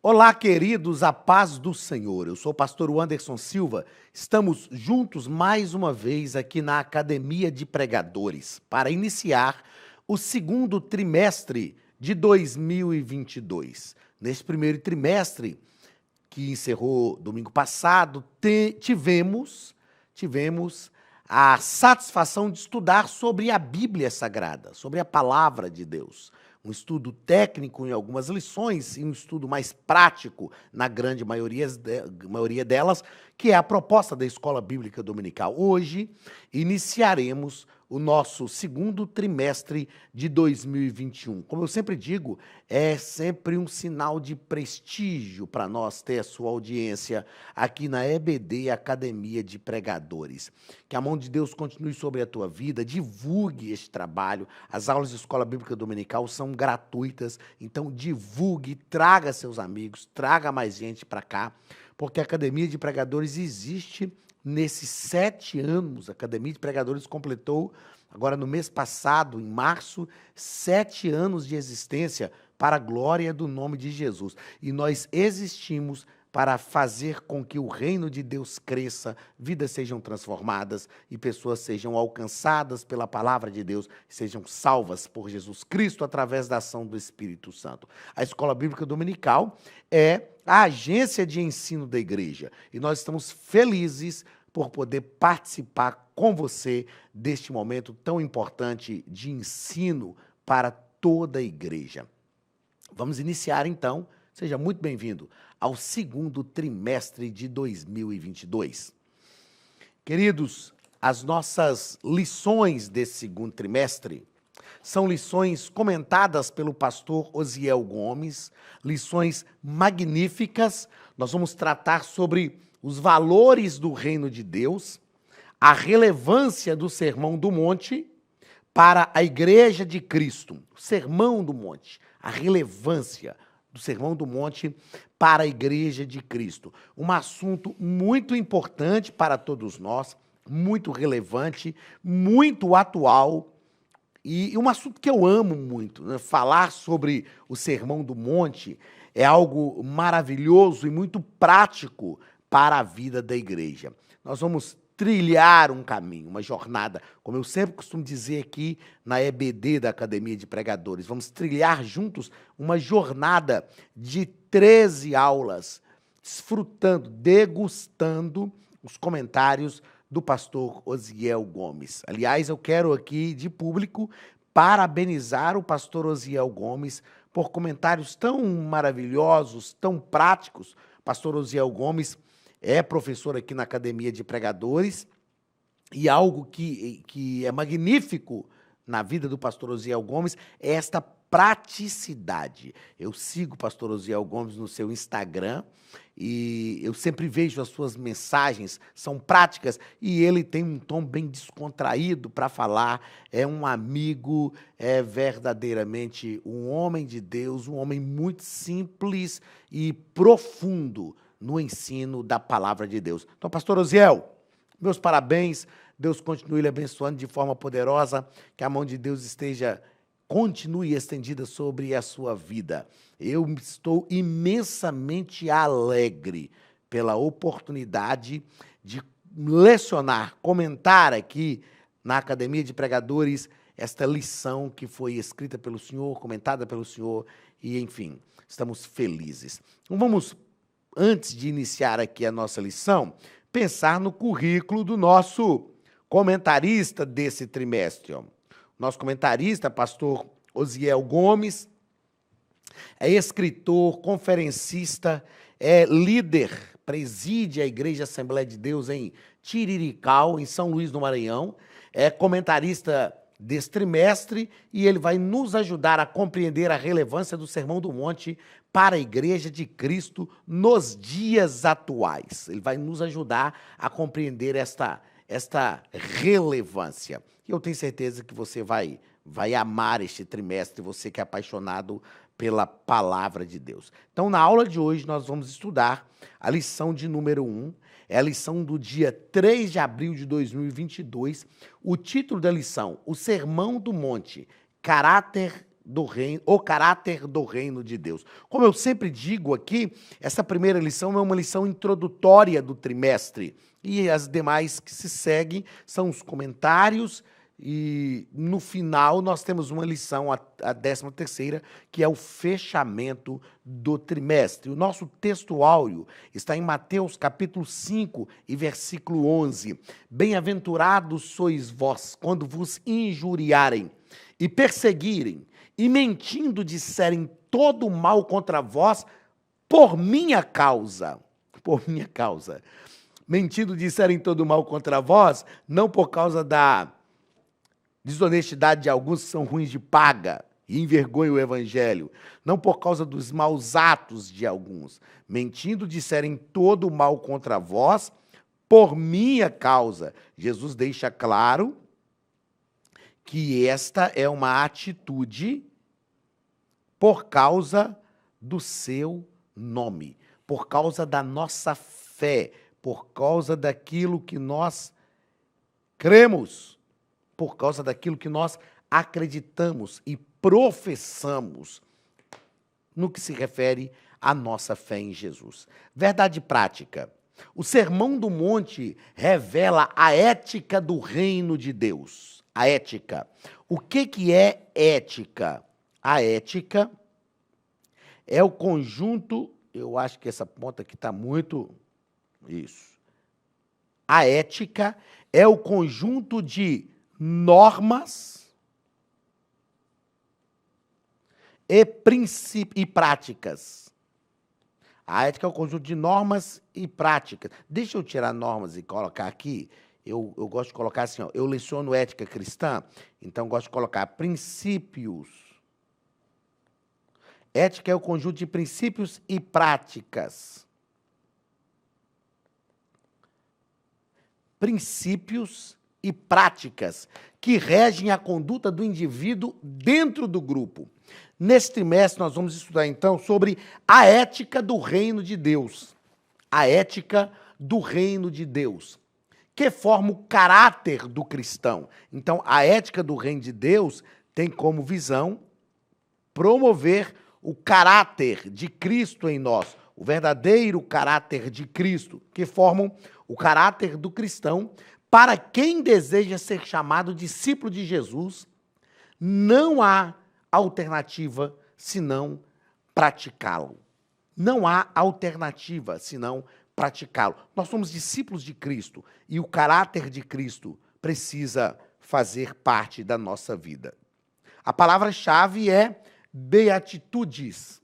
Olá, queridos, a paz do Senhor. Eu sou o pastor Anderson Silva. Estamos juntos mais uma vez aqui na Academia de Pregadores para iniciar o segundo trimestre de 2022. Neste primeiro trimestre, que encerrou domingo passado, tivemos a satisfação de estudar sobre a Bíblia Sagrada, sobre a Palavra de Deus. Um estudo técnico em algumas lições e um estudo mais prático na grande maioria delas, que é a proposta da Escola Bíblica Dominical. Hoje, iniciaremos o nosso segundo trimestre de 2021. Como eu sempre digo, é sempre um sinal de prestígio para nós ter a sua audiência aqui na EBD, Academia de Pregadores. Que a mão de Deus continue sobre a tua vida, divulgue este trabalho. As aulas de Escola Bíblica Dominical são gratuitas, então divulgue, traga seus amigos, traga mais gente para cá, porque a Academia de Pregadores existe nesses 7 anos. A Academia de Pregadores completou, agora no mês passado, em março, 7 anos de existência para a glória do nome de Jesus. E nós existimos para fazer com que o reino de Deus cresça, vidas sejam transformadas e pessoas sejam alcançadas pela palavra de Deus, sejam salvas por Jesus Cristo através da ação do Espírito Santo. A Escola Bíblica Dominical é a agência de ensino da igreja e nós estamos felizes por poder participar com você deste momento tão importante de ensino para toda a igreja. Vamos iniciar então, seja muito bem-vindo ao segundo trimestre de 2022. Queridos, as nossas lições desse segundo trimestre são lições comentadas pelo pastor Osiel Gomes, lições magníficas. Nós vamos tratar sobre os valores do reino de Deus, a relevância do Sermão do Monte para a Igreja de Cristo. O Sermão do Monte, a relevância do Sermão do Monte para a Igreja de Cristo. Um assunto muito importante para todos nós, muito relevante, muito atual e um assunto que eu amo muito, né? Falar sobre o Sermão do Monte é algo maravilhoso e muito prático para a vida da igreja. Nós vamos trilhar um caminho, uma jornada, como eu sempre costumo dizer aqui na EBD da Academia de Pregadores, vamos trilhar juntos uma jornada de 13 aulas, desfrutando, degustando os comentários do pastor Osiel Gomes. Aliás, eu quero aqui, de público, parabenizar o pastor Osiel Gomes por comentários tão maravilhosos, tão práticos. O pastor Osiel Gomes é professor aqui na Academia de Pregadores e algo que é magnífico na vida do pastor Osiel Gomes é esta praticidade. Eu sigo o pastor Osiel Gomes no seu Instagram e eu sempre vejo as suas mensagens, são práticas e ele tem um tom bem descontraído para falar, é um amigo, é verdadeiramente um homem de Deus, um homem muito simples e profundo no ensino da palavra de Deus. Então, pastor Osiel, meus parabéns, Deus continue lhe abençoando de forma poderosa, que a mão de Deus continue estendida sobre a sua vida. Eu estou imensamente alegre pela oportunidade de lecionar, comentar aqui na Academia de Pregadores esta lição que foi escrita pelo senhor, comentada pelo senhor e, enfim, estamos felizes. Então, vamos, antes de iniciar aqui a nossa lição, pensar no currículo do nosso comentarista desse trimestre. Nosso comentarista, pastor Osiel Gomes, é escritor, conferencista, é líder, preside a Igreja Assembleia de Deus em Tirirical, em São Luís do Maranhão, é comentarista desse trimestre e ele vai nos ajudar a compreender a relevância do Sermão do Monte para a Igreja de Cristo nos dias atuais. Ele vai nos ajudar a compreender esta relevância. E eu tenho certeza que você vai amar este trimestre, você que é apaixonado pela palavra de Deus. Então, na aula de hoje, nós vamos estudar a lição de número 1, é a lição do dia 3 de abril de 2022. O título da lição, o Sermão do Monte, caráter do reino, o caráter do reino de Deus. Como eu sempre digo aqui, essa primeira lição é uma lição introdutória do trimestre, e as demais que se seguem são os comentários, e no final nós temos uma lição, a 13ª, que é o fechamento do trimestre. O nosso texto áureo está em Mateus capítulo 5 e versículo 11. Bem-aventurados sois vós, quando vos injuriarem e perseguirem, e mentindo disserem todo o mal contra vós, por minha causa. Por minha causa. Mentindo disserem todo o mal contra vós, não por causa da desonestidade de alguns que são ruins de paga e envergonham o evangelho, não por causa dos maus atos de alguns, mentindo disserem todo o mal contra vós, por minha causa. Jesus deixa claro que esta é uma atitude por causa do seu nome, por causa da nossa fé, por causa daquilo que nós cremos, por causa daquilo que nós acreditamos e professamos no que se refere à nossa fé em Jesus. Verdade prática. O Sermão do Monte revela a ética do reino de Deus. A ética. O que é ética? A ética é o conjunto, eu acho que essa ponta aqui está muito... Isso. A ética é o conjunto de normas e práticas. A ética é o conjunto de normas e práticas. Deixa eu tirar normas e colocar aqui. Eu gosto de colocar assim, ó, eu leciono ética cristã, então gosto de colocar princípios. Ética é o conjunto de princípios e práticas. Princípios e práticas que regem a conduta do indivíduo dentro do grupo. Neste trimestre, nós vamos estudar, então, sobre a ética do reino de Deus. A ética do reino de Deus, que forma o caráter do cristão. Então, a ética do reino de Deus tem como visão promover o caráter de Cristo em nós, o verdadeiro caráter de Cristo, que formam o caráter do cristão. Para quem deseja ser chamado discípulo de Jesus, não há alternativa senão praticá-lo. Não há alternativa senão praticá-lo. Nós somos discípulos de Cristo e o caráter de Cristo precisa fazer parte da nossa vida. A palavra-chave é beatitudes.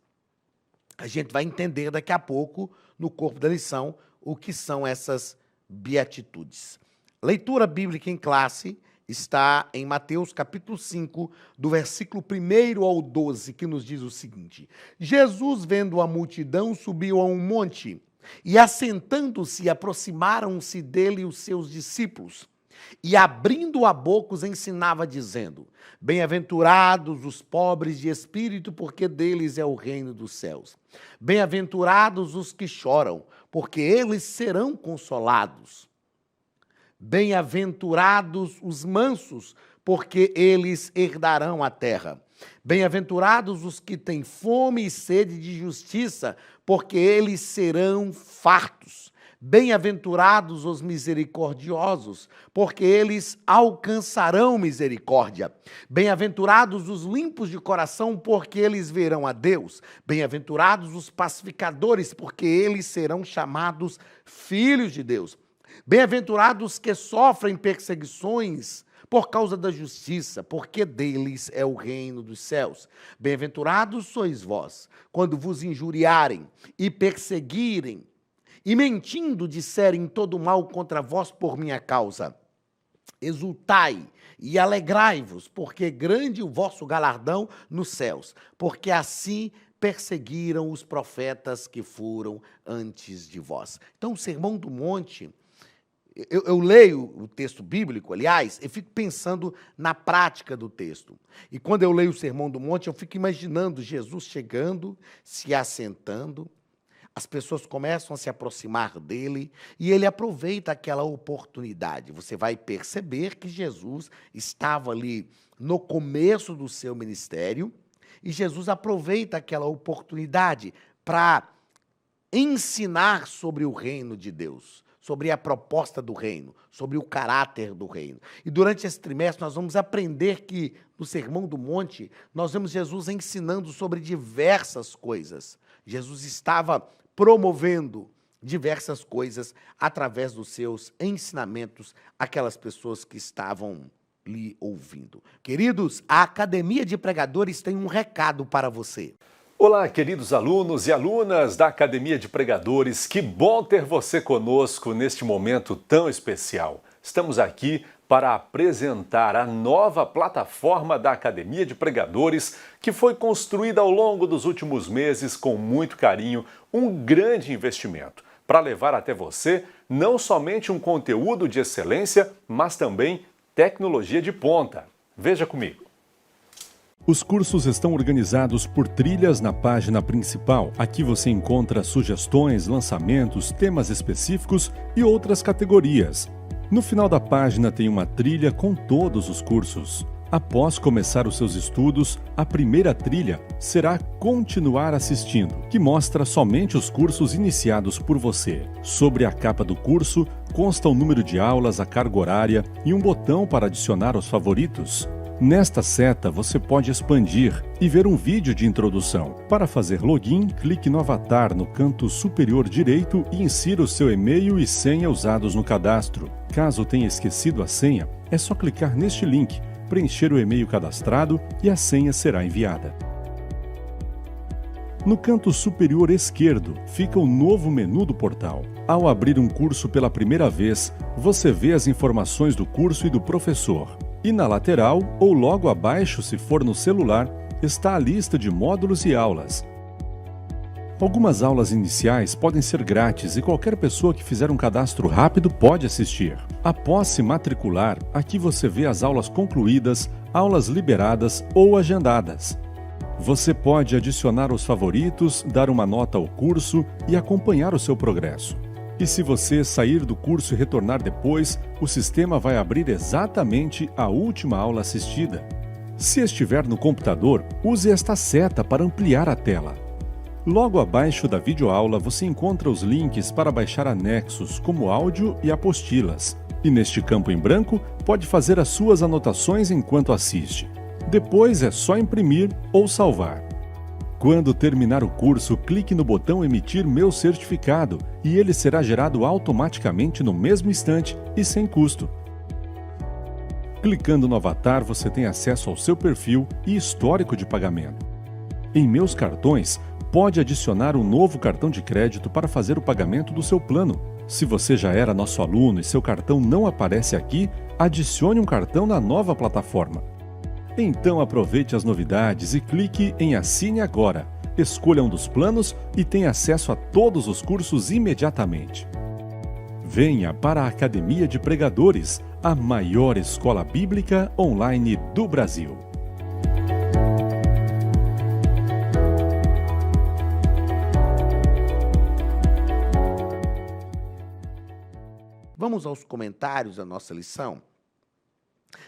A gente vai entender daqui a pouco, no corpo da lição, o que são essas beatitudes. Leitura bíblica em classe está em Mateus capítulo 5, do versículo 1 ao 12, que nos diz o seguinte: Jesus, vendo a multidão, subiu a um monte, e assentando-se, aproximaram-se dele os seus discípulos, e abrindo a boca os ensinava, dizendo: Bem-aventurados os pobres de espírito, porque deles é o reino dos céus. Bem-aventurados os que choram, porque eles serão consolados. Bem-aventurados os mansos, porque eles herdarão a terra. Bem-aventurados os que têm fome e sede de justiça, porque eles serão fartos. Bem-aventurados os misericordiosos, porque eles alcançarão misericórdia. Bem-aventurados os limpos de coração, porque eles verão a Deus. Bem-aventurados os pacificadores, porque eles serão chamados filhos de Deus. Bem-aventurados que sofrem perseguições por causa da justiça, porque deles é o reino dos céus. Bem-aventurados sois vós, quando vos injuriarem e perseguirem, e mentindo disserem todo mal contra vós por minha causa. Exultai e alegrai-vos, porque grande o vosso galardão nos céus, porque assim perseguiram os profetas que foram antes de vós. Então, o Sermão do Monte, eu leio o texto bíblico, aliás, e fico pensando na prática do texto. E quando eu leio o Sermão do Monte, eu fico imaginando Jesus chegando, se assentando, as pessoas começam a se aproximar dele e ele aproveita aquela oportunidade. Você vai perceber que Jesus estava ali no começo do seu ministério E Jesus aproveita aquela oportunidade para ensinar sobre o reino de Deus, sobre a proposta do reino, sobre o caráter do reino. E durante esse trimestre nós vamos aprender que no Sermão do Monte nós vemos Jesus ensinando sobre diversas coisas. Jesus estava promovendo diversas coisas através dos seus ensinamentos àquelas pessoas que estavam lhe ouvindo. Queridos, a Academia de Pregadores tem um recado para você. Olá, queridos alunos e alunas da Academia de Pregadores, que bom ter você conosco neste momento tão especial. Estamos aqui para apresentar a nova plataforma da Academia de Pregadores, que foi construída ao longo dos últimos meses com muito carinho, um grande investimento, para levar até você não somente um conteúdo de excelência, mas também tecnologia de ponta. Veja comigo. Os cursos estão organizados por trilhas na página principal. Aqui você encontra sugestões, lançamentos, temas específicos e outras categorias. No final da página tem uma trilha com todos os cursos. Após começar os seus estudos, a primeira trilha será Continuar assistindo, que mostra somente os cursos iniciados por você. Sobre a capa do curso consta o número de aulas, a carga horária e um botão para adicionar os favoritos. Nesta seta, você pode expandir e ver um vídeo de introdução. Para fazer login, clique no avatar no canto superior direito e insira o seu e-mail e senha usados no cadastro. Caso tenha esquecido a senha, é só clicar neste link, preencher o e-mail cadastrado e a senha será enviada. No canto superior esquerdo fica o novo menu do portal. Ao abrir um curso pela primeira vez, você vê as informações do curso e do professor. E na lateral, ou logo abaixo se for no celular, está a lista de módulos e aulas. Algumas aulas iniciais podem ser grátis e qualquer pessoa que fizer um cadastro rápido pode assistir. Após se matricular, aqui você vê as aulas concluídas, aulas liberadas ou agendadas. Você pode adicionar os favoritos, dar uma nota ao curso e acompanhar o seu progresso. E se você sair do curso e retornar depois, o sistema vai abrir exatamente a última aula assistida. Se estiver no computador, use esta seta para ampliar a tela. Logo abaixo da videoaula você encontra os links para baixar anexos, como áudio e apostilas. E neste campo em branco, pode fazer as suas anotações enquanto assiste. Depois é só imprimir ou salvar. Quando terminar o curso, clique no botão Emitir meu certificado e ele será gerado automaticamente no mesmo instante e sem custo. Clicando no avatar, você tem acesso ao seu perfil e histórico de pagamento. Em Meus Cartões, pode adicionar um novo cartão de crédito para fazer o pagamento do seu plano. Se você já era nosso aluno e seu cartão não aparece aqui, adicione um cartão na nova plataforma. Então aproveite as novidades e clique em Assine Agora. Escolha um dos planos e tenha acesso a todos os cursos imediatamente. Venha para a Academia de Pregadores, a maior escola bíblica online do Brasil. Vamos aos comentários da nossa lição?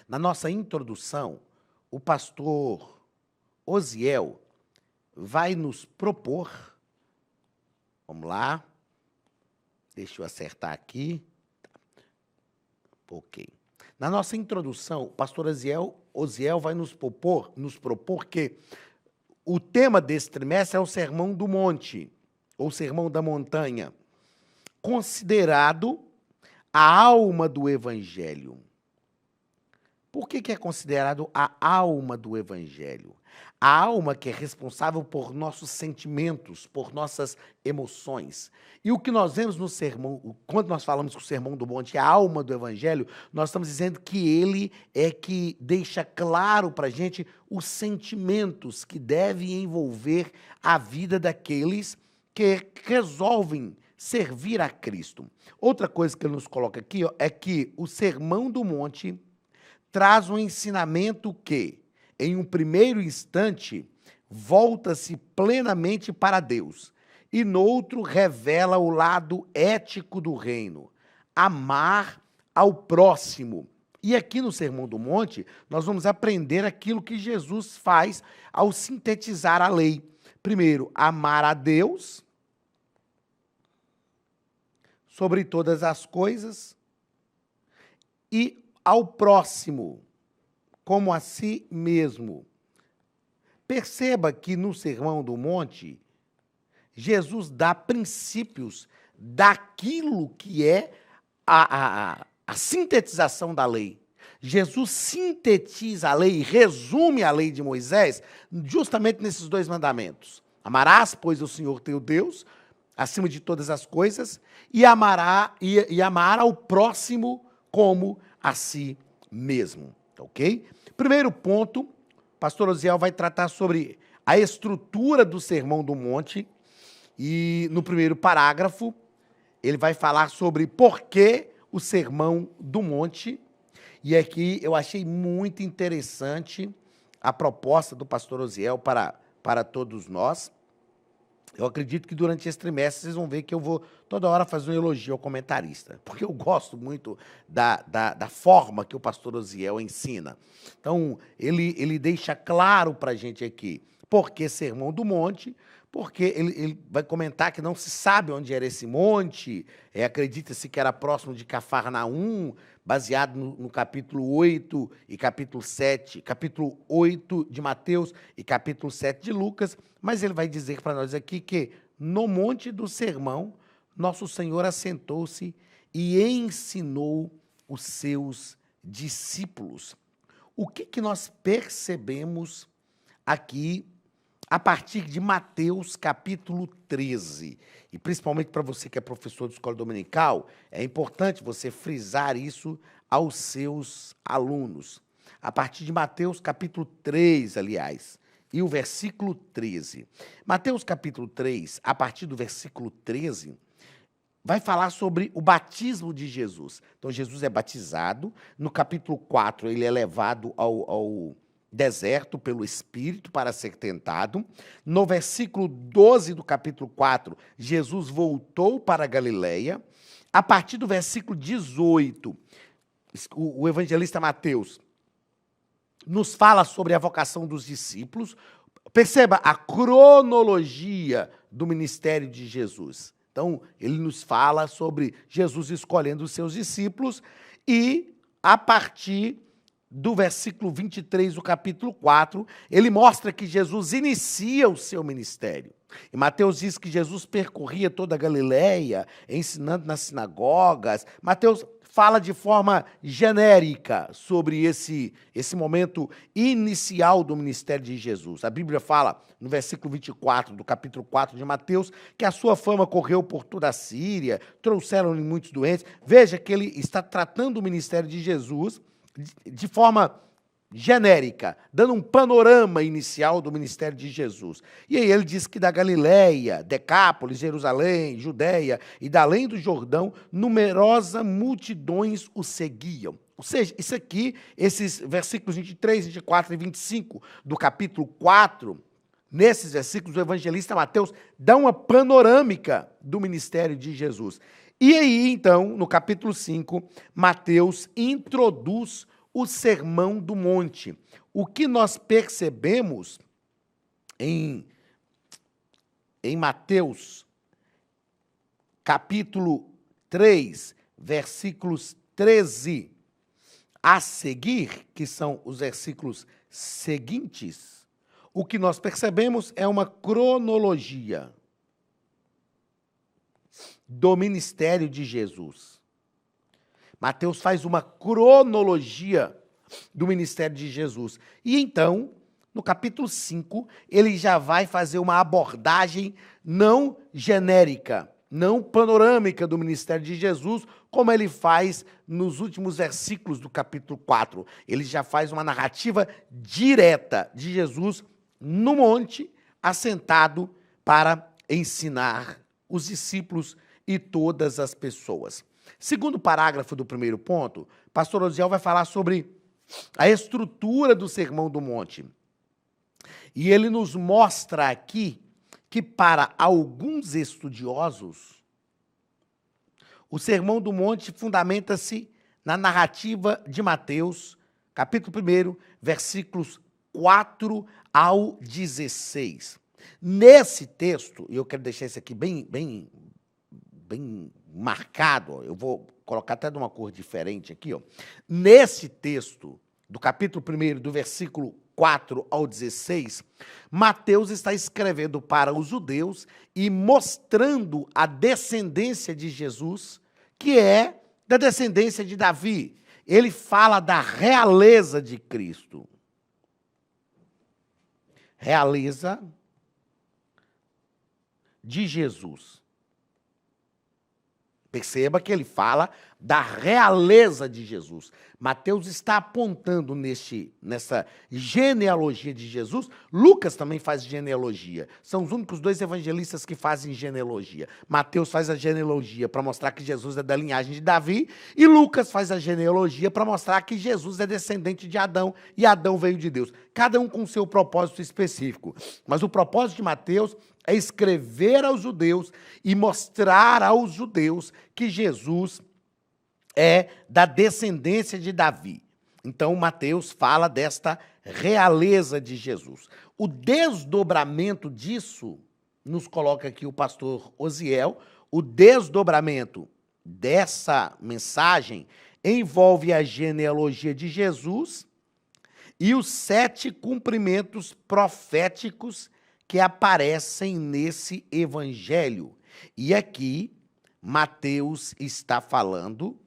Na nossa introdução, o pastor Osiel vai nos propor, vamos lá, deixa eu acertar aqui, ok. Na nossa introdução, o pastor Osiel vai nos propor que o tema desse trimestre é o Sermão do Monte, ou Sermão da Montanha, considerado a alma do Evangelho. Por que é considerado a alma do Evangelho? A alma que é responsável por nossos sentimentos, por nossas emoções. E o que nós vemos no sermão, quando nós falamos que o Sermão do Monte é a alma do Evangelho, nós estamos dizendo que ele é que deixa claro para a gente os sentimentos que devem envolver a vida daqueles que resolvem servir a Cristo. Outra coisa que ele nos coloca aqui é que o Sermão do Monte traz um ensinamento que, em um primeiro instante, volta-se plenamente para Deus, e no outro revela o lado ético do reino, amar ao próximo, E aqui no Sermão do Monte, nós vamos aprender aquilo que Jesus faz ao sintetizar a lei. Primeiro, amar a Deus sobre todas as coisas e ao próximo como a si mesmo. Perceba que no Sermão do Monte, Jesus dá princípios daquilo que é a sintetização da lei. Jesus sintetiza a lei, resume a lei de Moisés justamente nesses dois mandamentos. Amarás, pois, o Senhor teu Deus, acima de todas as coisas, e amar ao próximo como a si mesmo. Ok? Primeiro ponto, pastor Osiel vai tratar sobre a estrutura do Sermão do Monte, e no primeiro parágrafo, ele vai falar sobre por que o Sermão do Monte, e aqui eu achei muito interessante a proposta do pastor Osiel para todos nós. Eu acredito que durante esse trimestre vocês vão ver que eu vou toda hora fazer um elogio ao comentarista, porque eu gosto muito da forma que o pastor Osiel ensina. Então, ele deixa claro para a gente aqui por que Sermão do Monte, porque ele vai comentar que não se sabe onde era esse monte, acredita-se que era próximo de Cafarnaum, baseado no capítulo 8 e capítulo 7, capítulo 8 de Mateus e capítulo 7 de Lucas, mas ele vai dizer para nós aqui que no monte do sermão, nosso Senhor assentou-se e ensinou os seus discípulos. O que nós percebemos aqui a partir de Mateus capítulo 13, e principalmente para você que é professor de escola dominical, é importante você frisar isso aos seus alunos. A partir de Mateus capítulo 3, aliás, e o versículo 13. Mateus capítulo 3, a partir do versículo 13, vai falar sobre o batismo de Jesus. Então, Jesus é batizado, no capítulo 4 ele é levado ao deserto pelo Espírito para ser tentado. No versículo 12 do capítulo 4, Jesus voltou para a Galileia. A partir do versículo 18, o evangelista Mateus nos fala sobre a vocação dos discípulos. Perceba a cronologia do ministério de Jesus. Então, ele nos fala sobre Jesus escolhendo os seus discípulos e, a partir do versículo 23 do capítulo 4, ele mostra que Jesus inicia o seu ministério. E Mateus diz que Jesus percorria toda a Galileia, ensinando nas sinagogas. Mateus fala de forma genérica sobre esse momento inicial do ministério de Jesus. A Bíblia fala, no versículo 24 do capítulo 4 de Mateus, que a sua fama correu por toda a Síria, trouxeram-lhe muitos doentes. Veja que ele está tratando o ministério de Jesus de forma genérica, dando um panorama inicial do ministério de Jesus. E aí ele diz que da Galileia, Decápolis, Jerusalém, Judeia e da além do Jordão, numerosas multidões o seguiam. Ou seja, isso aqui, esses versículos 23, 24 e 25 do capítulo 4, nesses versículos o evangelista Mateus dá uma panorâmica do ministério de Jesus. E aí, então, no capítulo 5, Mateus introduz o Sermão do Monte. O que nós percebemos em Mateus, capítulo 3, versículos 13 a seguir, que são os versículos seguintes, o que nós percebemos é uma cronologia do ministério de Jesus. Mateus faz uma cronologia do ministério de Jesus. E então, no capítulo 5, ele já vai fazer uma abordagem não genérica, não panorâmica do ministério de Jesus, como ele faz nos últimos versículos do capítulo 4. Ele já faz uma narrativa direta de Jesus no monte, assentado para ensinar os discípulos e todas as pessoas. Segundo parágrafo do primeiro ponto, pastor Osiel vai falar sobre a estrutura do Sermão do Monte. E ele nos mostra aqui que, para alguns estudiosos, o Sermão do Monte fundamenta-se na narrativa de Mateus, capítulo 1, versículos 4 ao 16. Nesse texto, e eu quero deixar isso aqui bem marcado, ó, eu vou colocar até de uma cor diferente aqui, ó. Nesse texto, do capítulo 1, do versículo 4 ao 16, Mateus está escrevendo para os judeus e mostrando a descendência de Jesus, que é da descendência de Davi. Ele fala da realeza de Cristo. Realeza de Jesus. Perceba que ele fala da realeza de Jesus. Mateus está apontando nessa genealogia de Jesus. Lucas também faz genealogia. São os únicos dois evangelistas que fazem genealogia. Mateus faz a genealogia para mostrar que Jesus é da linhagem de Davi, e Lucas faz a genealogia para mostrar que Jesus é descendente de Adão, e Adão veio de Deus. Cada um com seu propósito específico. Mas o propósito de Mateus é escrever aos judeus e mostrar aos judeus que Jesus é da descendência de Davi. Então, Mateus fala desta realeza de Jesus. O desdobramento disso, nos coloca aqui o pastor Osiel, o desdobramento dessa mensagem envolve a genealogia de Jesus e os 7 cumprimentos proféticos que aparecem nesse evangelho. E aqui, Mateus está falando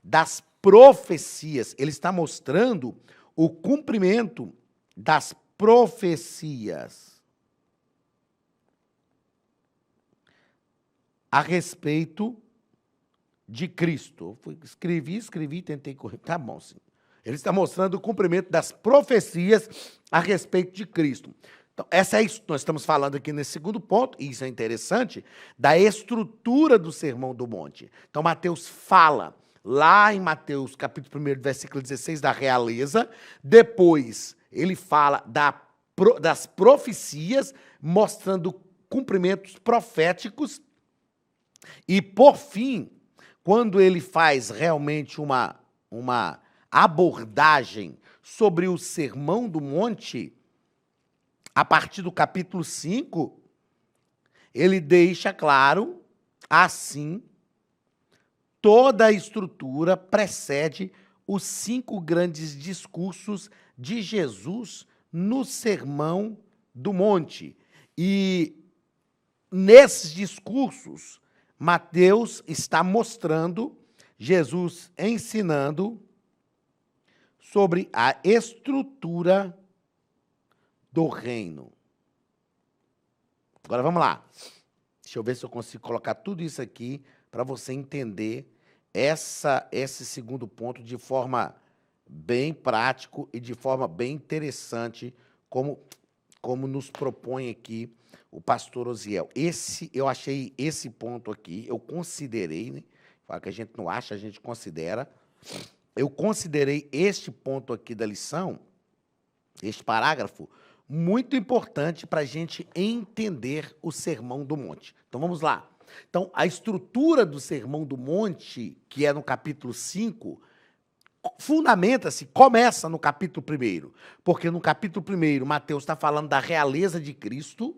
das profecias. Ele está mostrando o cumprimento das profecias a respeito de Cristo. Escrevi, tentei correr. Tá bom, sim. Ele está mostrando o cumprimento das profecias a respeito de Cristo. Então, essa é isso que nós estamos falando aqui nesse segundo ponto, e isso é interessante, da estrutura do Sermão do Monte. Então, Mateus fala, lá em Mateus, capítulo 1, versículo 16, da realeza. Depois, ele fala das profecias, mostrando cumprimentos proféticos. E, por fim, quando ele faz realmente uma abordagem sobre o Sermão do Monte, a partir do capítulo 5, ele deixa claro, assim, toda a estrutura precede os 5 grandes discursos de Jesus no Sermão do Monte. E nesses discursos, Mateus está mostrando Jesus ensinando sobre a estrutura do reino. Agora vamos lá. Deixa eu ver se eu consigo colocar tudo isso aqui para você entender esse segundo ponto de forma bem prático e de forma bem interessante, como nos propõe aqui o pastor Osiel. Eu achei esse ponto aqui, eu considerei, né? Fala que a gente não acha, a gente considera. Eu considerei este ponto aqui da lição, este parágrafo, muito importante para a gente entender o Sermão do Monte. Então, vamos lá. Então, a estrutura do Sermão do Monte, que é no capítulo 5, fundamenta-se, começa no capítulo 1, porque no capítulo 1, Mateus está falando da realeza de Cristo,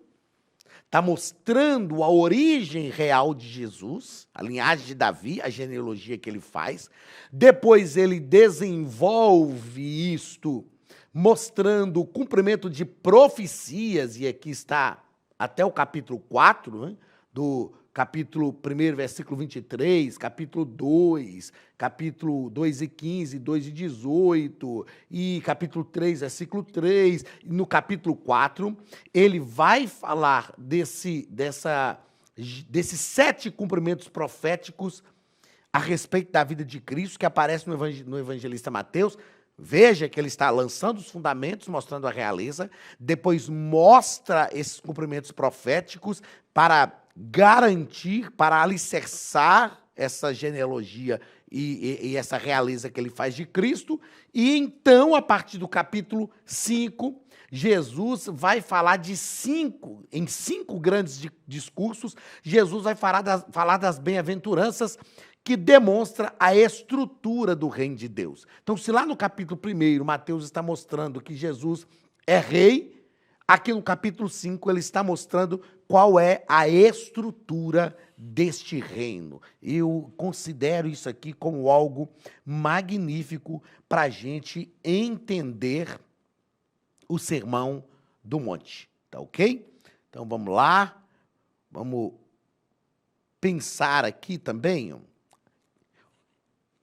está mostrando a origem real de Jesus, a linhagem de Davi, a genealogia que ele faz. Depois ele desenvolve isto, mostrando o cumprimento de profecias, e aqui está até o capítulo 4, né, do capítulo 1, versículo 23, capítulo 2, capítulo 2 e 15, 2 e 18, e capítulo 3, versículo 3. No capítulo 4, ele vai falar desses 7 cumprimentos proféticos a respeito da vida de Cristo, que aparece no evangelista Mateus. Veja que ele está lançando os fundamentos, mostrando a realeza, depois mostra esses cumprimentos proféticos para garantir, para alicerçar essa genealogia e essa realeza que ele faz de Cristo. E então, a partir do capítulo 5, Jesus vai falar em cinco grandes discursos, Jesus vai falar das bem-aventuranças, que demonstra a estrutura do reino de Deus. Então, se lá no capítulo 1, Mateus está mostrando que Jesus é rei, aqui no capítulo 5 ele está mostrando qual é a estrutura deste reino. Eu considero isso aqui como algo magnífico para a gente entender o Sermão do Monte. Tá ok? Então vamos lá, vamos pensar aqui também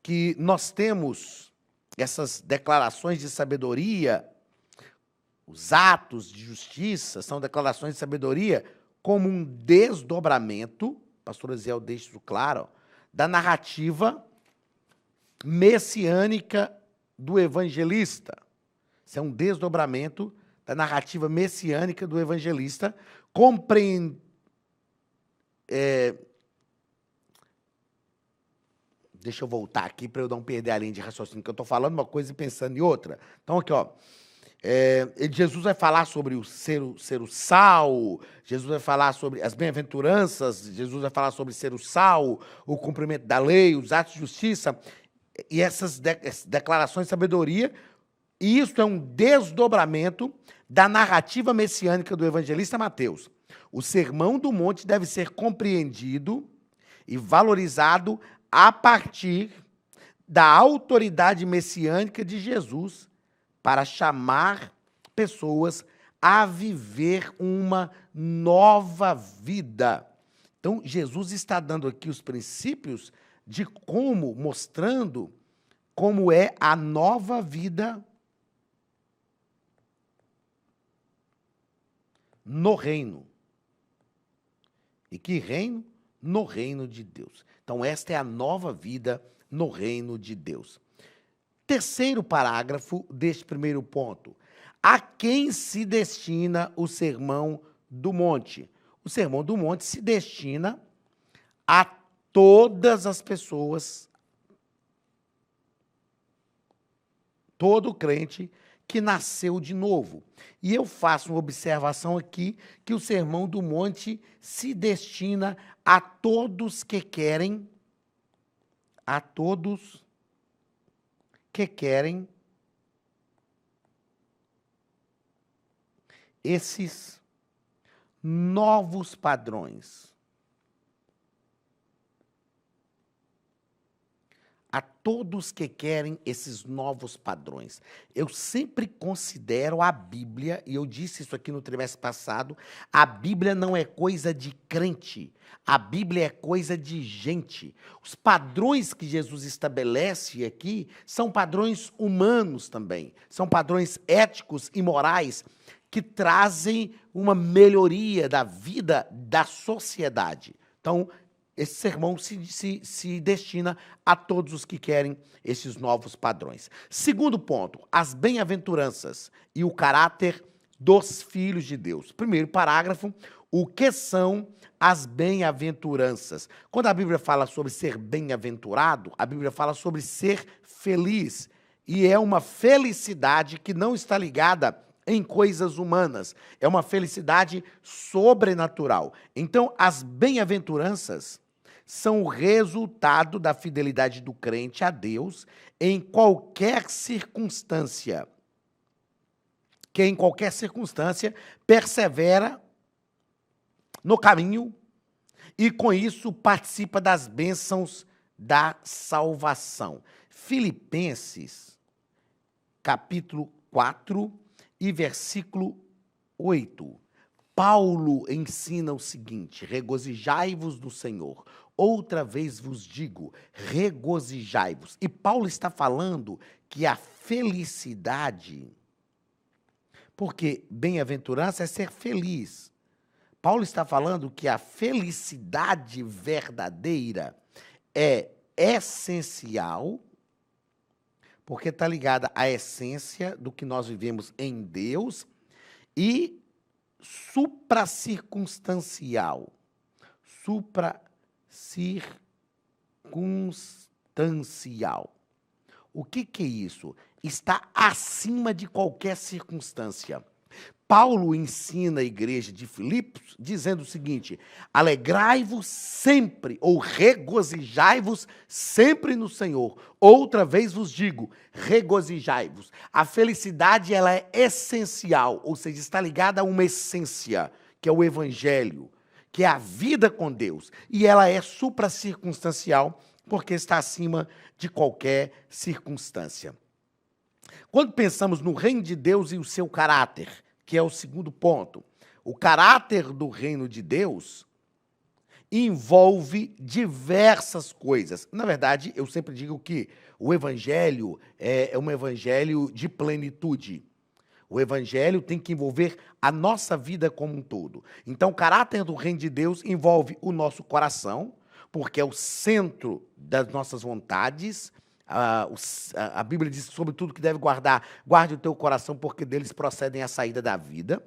que nós temos essas declarações de sabedoria, os atos de justiça são declarações de sabedoria como um desdobramento, o pastor Aziel deixa isso claro, da narrativa messiânica do evangelista. Isso é um desdobramento da narrativa messiânica do evangelista, deixa eu voltar aqui para eu não perder a linha de raciocínio, que eu estou falando uma coisa e pensando em outra. Então, aqui, ó. Jesus vai falar sobre ser o sal, Jesus vai falar sobre as bem-aventuranças, Jesus vai falar sobre ser o sal, o cumprimento da lei, os atos de justiça, e essas declarações de sabedoria, e isso é um desdobramento da narrativa messiânica do evangelista Mateus. O Sermão do Monte deve ser compreendido e valorizado a partir da autoridade messiânica de Jesus para chamar pessoas a viver uma nova vida. Então, Jesus está dando aqui os princípios de mostrando como é a nova vida no reino. E que reino? No reino de Deus. Então, esta é a nova vida no reino de Deus. Terceiro parágrafo deste primeiro ponto. A quem se destina o Sermão do Monte? O Sermão do Monte se destina a todas as pessoas, todo crente que nasceu de novo. E eu faço uma observação aqui, que o Sermão do Monte se destina a todos que querem, esses novos padrões. A todos que querem esses novos padrões. Eu sempre considero a Bíblia, e eu disse isso aqui no trimestre passado, a Bíblia não é coisa de crente, a Bíblia é coisa de gente. Os padrões que Jesus estabelece aqui são padrões humanos também, são padrões éticos e morais que trazem uma melhoria da vida da sociedade. Então, esse sermão se destina a todos os que querem esses novos padrões. Segundo ponto, as bem-aventuranças e o caráter dos filhos de Deus. Primeiro parágrafo, o que são as bem-aventuranças? Quando a Bíblia fala sobre ser bem-aventurado, a Bíblia fala sobre ser feliz. E é uma felicidade que não está ligada em coisas humanas. É uma felicidade sobrenatural. Então, as bem-aventuranças são o resultado da fidelidade do crente a Deus em qualquer circunstância. Que em qualquer circunstância persevera no caminho e com isso participa das bênçãos da salvação. Filipenses, capítulo 4 e versículo 8. Paulo ensina o seguinte: regozijai-vos do Senhor. Outra vez vos digo, regozijai-vos. E Paulo está falando que a felicidade, porque bem-aventurança é ser feliz. Paulo está falando que a felicidade verdadeira é essencial, porque está ligada à essência do que nós vivemos em Deus, e supracircunstancial. Supracircunstancial. O que é isso? Está acima de qualquer circunstância. Paulo ensina a igreja de Filipos dizendo o seguinte: alegrai-vos sempre, ou regozijai-vos sempre no Senhor. Outra vez vos digo, regozijai-vos. A felicidade, ela é essencial, ou seja, está ligada a uma essência, que é o evangelho, que é a vida com Deus. E ela é supracircunstancial, porque está acima de qualquer circunstância. Quando pensamos no reino de Deus e o seu caráter, que é o segundo ponto, o caráter do reino de Deus envolve diversas coisas. Na verdade, eu sempre digo que o evangelho é um evangelho de plenitude. O evangelho tem que envolver a nossa vida como um todo. Então, o caráter do reino de Deus envolve o nosso coração, porque é o centro das nossas vontades. A Bíblia diz sobre tudo que deve guardar, guarde o teu coração, porque deles procedem a saída da vida.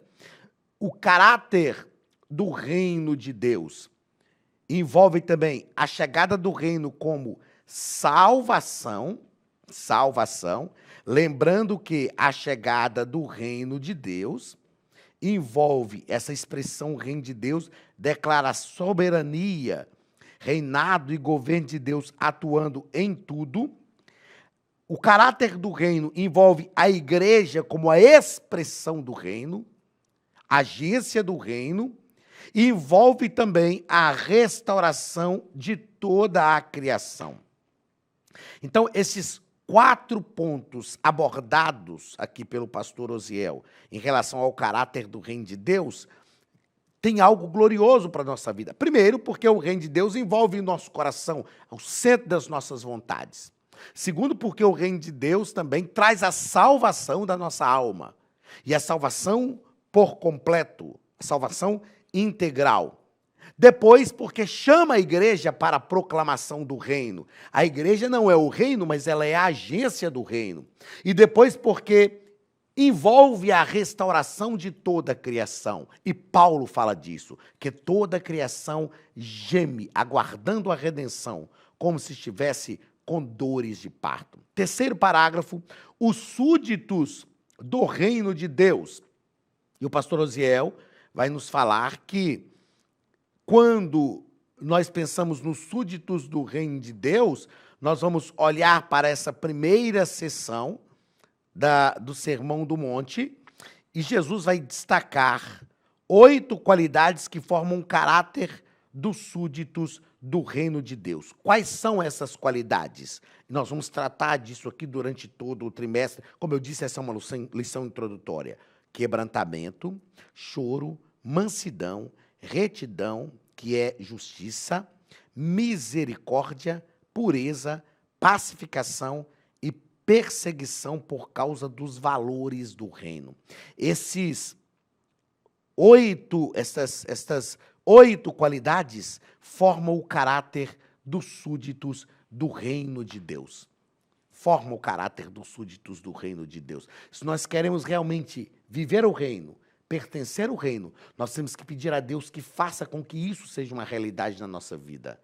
O caráter do reino de Deus envolve também a chegada do reino como salvação, lembrando que a chegada do reino de Deus envolve essa expressão reino de Deus, declara soberania, reinado e governo de Deus atuando em tudo. O caráter do reino envolve a igreja como a expressão do reino, agência do reino, e envolve também a restauração de toda a criação. Então, esses 4 pontos abordados aqui pelo pastor Osiel em relação ao caráter do reino de Deus tem algo glorioso para a nossa vida. Primeiro, porque o reino de Deus envolve o nosso coração, o centro das nossas vontades. Segundo, porque o reino de Deus também traz a salvação da nossa alma. E a salvação por completo, a salvação integral. Depois, porque chama a igreja para a proclamação do reino. A igreja não é o reino, mas ela é a agência do reino. E depois, porque envolve a restauração de toda a criação. E Paulo fala disso, que toda a criação geme, aguardando a redenção, como se estivesse com dores de parto. Terceiro parágrafo, os súditos do reino de Deus. E o pastor Osiel vai nos falar que quando nós pensamos nos súditos do reino de Deus, nós vamos olhar para essa primeira sessão do Sermão do Monte, e Jesus vai destacar 8 qualidades que formam o caráter dos súditos do reino de Deus. Quais são essas qualidades? Nós vamos tratar disso aqui durante todo o trimestre. Como eu disse, essa é uma lição introdutória. Quebrantamento, choro, mansidão, retidão, que é justiça, misericórdia, pureza, pacificação e perseguição por causa dos valores do reino. Estas 8 qualidades formam o caráter dos súditos do reino de Deus. Formam o caráter dos súditos do reino de Deus. Se nós queremos realmente viver o reino, pertencer ao reino, nós temos que pedir a Deus que faça com que isso seja uma realidade na nossa vida.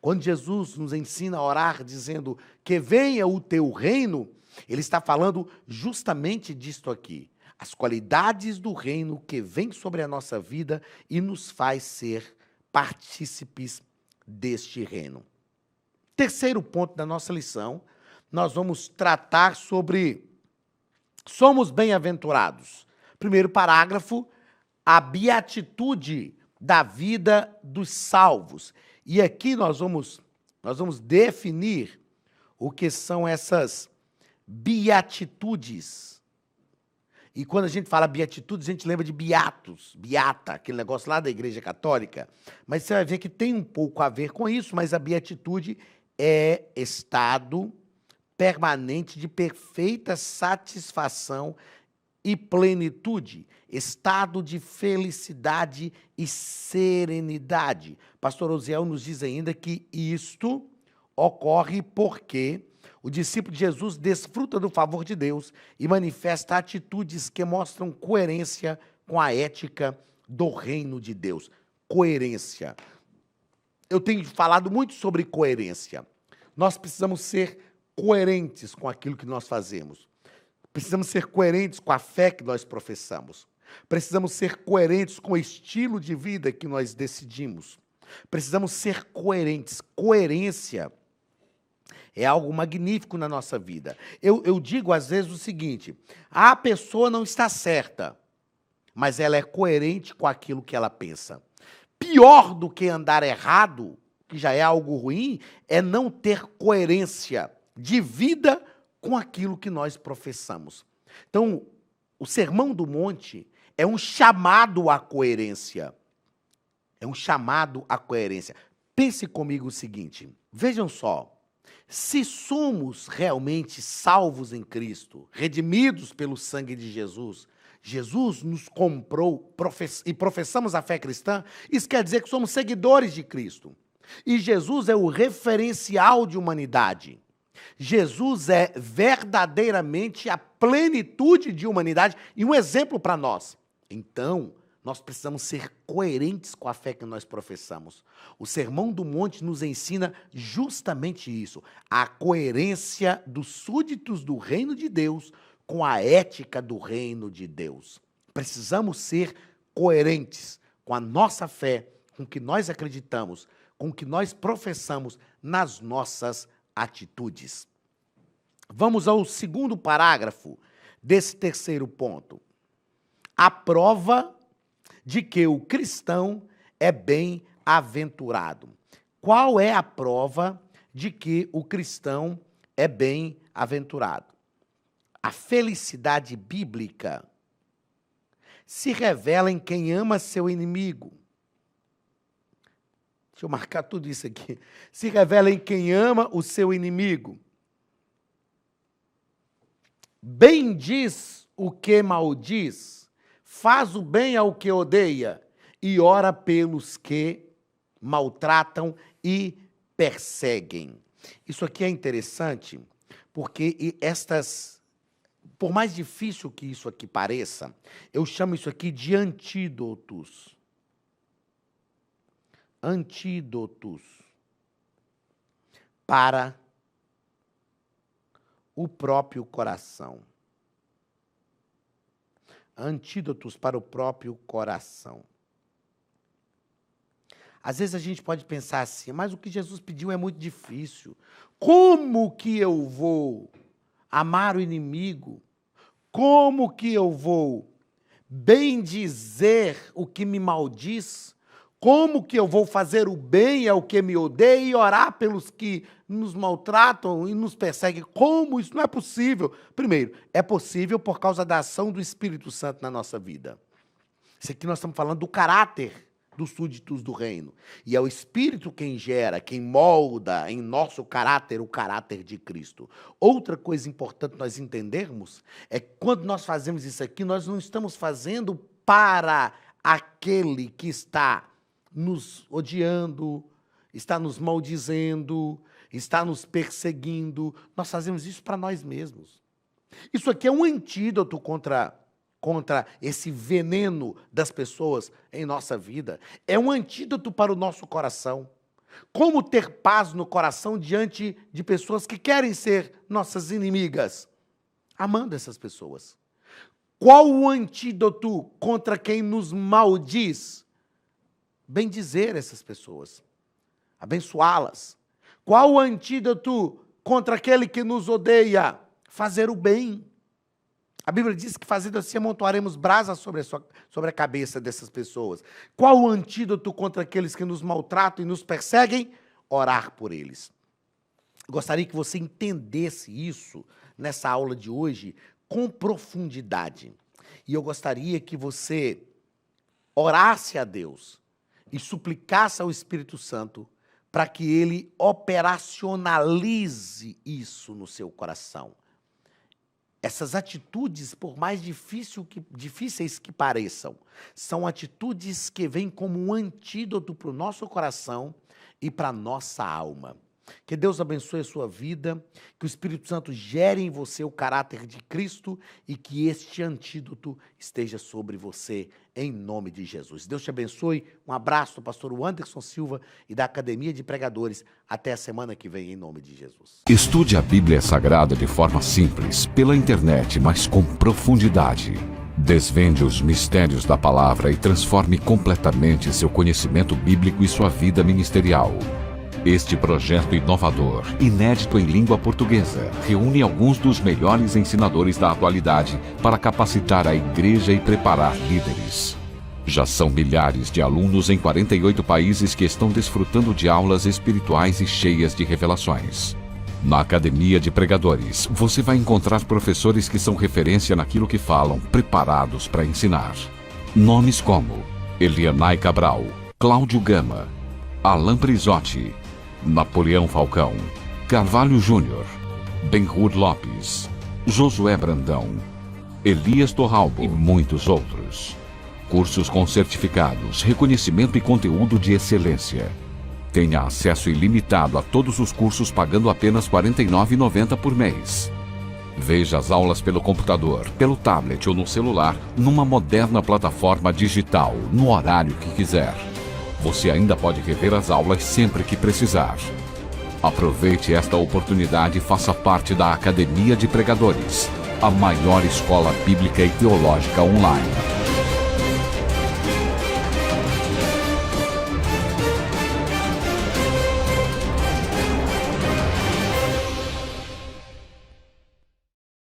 Quando Jesus nos ensina a orar dizendo que venha o teu reino, ele está falando justamente disto aqui. As qualidades do reino que vem sobre a nossa vida e nos faz ser partícipes deste reino. Terceiro ponto da nossa lição, nós vamos tratar sobre somos bem-aventurados. Primeiro parágrafo, a beatitude da vida dos salvos. E aqui nós vamos definir o que são essas beatitudes. E quando a gente fala beatitudes, a gente lembra de beatos, beata, aquele negócio lá da Igreja Católica. Mas você vai ver que tem um pouco a ver com isso, mas a beatitude é estado permanente de perfeita satisfação e plenitude, estado de felicidade e serenidade. Pastor Osiel nos diz ainda que isto ocorre porque o discípulo de Jesus desfruta do favor de Deus e manifesta atitudes que mostram coerência com a ética do reino de Deus. Coerência. Eu tenho falado muito sobre coerência. Nós precisamos ser coerentes com aquilo que nós fazemos. Precisamos ser coerentes com a fé que nós professamos. Precisamos ser coerentes com o estilo de vida que nós decidimos. Precisamos ser coerentes. Coerência é algo magnífico na nossa vida. Eu digo às vezes o seguinte: a pessoa não está certa, mas ela é coerente com aquilo que ela pensa. Pior do que andar errado, que já é algo ruim, é não ter coerência de vida com aquilo que nós professamos. Então, o Sermão do Monte é um chamado à coerência. É um chamado à coerência. Pense comigo o seguinte: vejam só, se somos realmente salvos em Cristo, redimidos pelo sangue de Jesus, Jesus nos comprou e professamos a fé cristã, isso quer dizer que somos seguidores de Cristo. E Jesus é o referencial de humanidade. Jesus é verdadeiramente a plenitude de humanidade e um exemplo para nós. Então, nós precisamos ser coerentes com a fé que nós professamos. O Sermão do Monte nos ensina justamente isso, a coerência dos súditos do reino de Deus com a ética do reino de Deus. Precisamos ser coerentes com a nossa fé, com o que nós acreditamos, com o que nós professamos nas nossas atitudes. Vamos ao segundo parágrafo desse terceiro ponto. A prova de que o cristão é bem-aventurado. Qual é a prova de que o cristão é bem-aventurado? A felicidade bíblica se revela em quem ama seu inimigo. Deixa eu marcar tudo isso aqui. Se revela em quem ama o seu inimigo. Bendiz o que maldiz, faz o bem ao que odeia e ora pelos que maltratam e perseguem. Isso aqui é interessante, porque por mais difícil que isso aqui pareça, eu chamo isso aqui de antídotos. Antídotos para o próprio coração. Antídotos para o próprio coração. Às vezes a gente pode pensar assim, mas o que Jesus pediu é muito difícil. Como que eu vou amar o inimigo? Como que eu vou bendizer o que me maldiz? Como que eu vou fazer o bem ao que me odeia e orar pelos que nos maltratam e nos perseguem? Como? Isso não é possível. Primeiro, é possível por causa da ação do Espírito Santo na nossa vida. Isso aqui nós estamos falando do caráter dos súditos do reino. E é o Espírito quem gera, quem molda em nosso caráter o caráter de Cristo. Outra coisa importante nós entendermos é que quando nós fazemos isso aqui, nós não estamos fazendo para aquele que está nos odiando, está nos maldizendo, está nos perseguindo. Nós fazemos isso para nós mesmos. Isso aqui é um antídoto contra esse veneno das pessoas em nossa vida. É um antídoto para o nosso coração. Como ter paz no coração diante de pessoas que querem ser nossas inimigas? Amando essas pessoas. Qual o antídoto contra quem nos maldiz? Bendizer essas pessoas, abençoá-las. Qual o antídoto contra aquele que nos odeia? Fazer o bem. A Bíblia diz que fazendo assim amontoaremos brasas sobre a cabeça dessas pessoas. Qual o antídoto contra aqueles que nos maltratam e nos perseguem? Orar por eles. Gostaria que você entendesse isso nessa aula de hoje com profundidade. E eu gostaria que você orasse a Deus e suplicasse ao Espírito Santo para que ele operacionalize isso no seu coração. Essas atitudes, por mais difíceis que pareçam, são atitudes que vêm como um antídoto para o nosso coração e para a nossa alma. Que Deus abençoe a sua vida, que o Espírito Santo gere em você o caráter de Cristo e que este antídoto esteja sobre você, em nome de Jesus. Deus te abençoe. Um abraço do pastor Anderson Silva e da Academia de Pregadores. Até a semana que vem, em nome de Jesus. Estude a Bíblia Sagrada de forma simples, pela internet, mas com profundidade. Desvende os mistérios da palavra e transforme completamente seu conhecimento bíblico e sua vida ministerial. Este projeto inovador, inédito em língua portuguesa, reúne alguns dos melhores ensinadores da atualidade para capacitar a igreja e preparar líderes. Já são milhares de alunos em 48 países que estão desfrutando de aulas espirituais e cheias de revelações. Na Academia de Pregadores, você vai encontrar professores que são referência naquilo que falam, preparados para ensinar. Nomes como Elianai Cabral, Cláudio Gama, Alain Prisotti, Napoleão Falcão, Carvalho Júnior, Benhur Lopes, Josué Brandão, Elias Torralbo e muitos outros. Cursos com certificados, reconhecimento e conteúdo de excelência. Tenha acesso ilimitado a todos os cursos pagando apenas R$ 49,90 por mês. Veja as aulas pelo computador, pelo tablet ou no celular, numa moderna plataforma digital, no horário que quiser. Você ainda pode rever as aulas sempre que precisar. Aproveite esta oportunidade e faça parte da Academia de Pregadores, a maior escola bíblica e teológica online.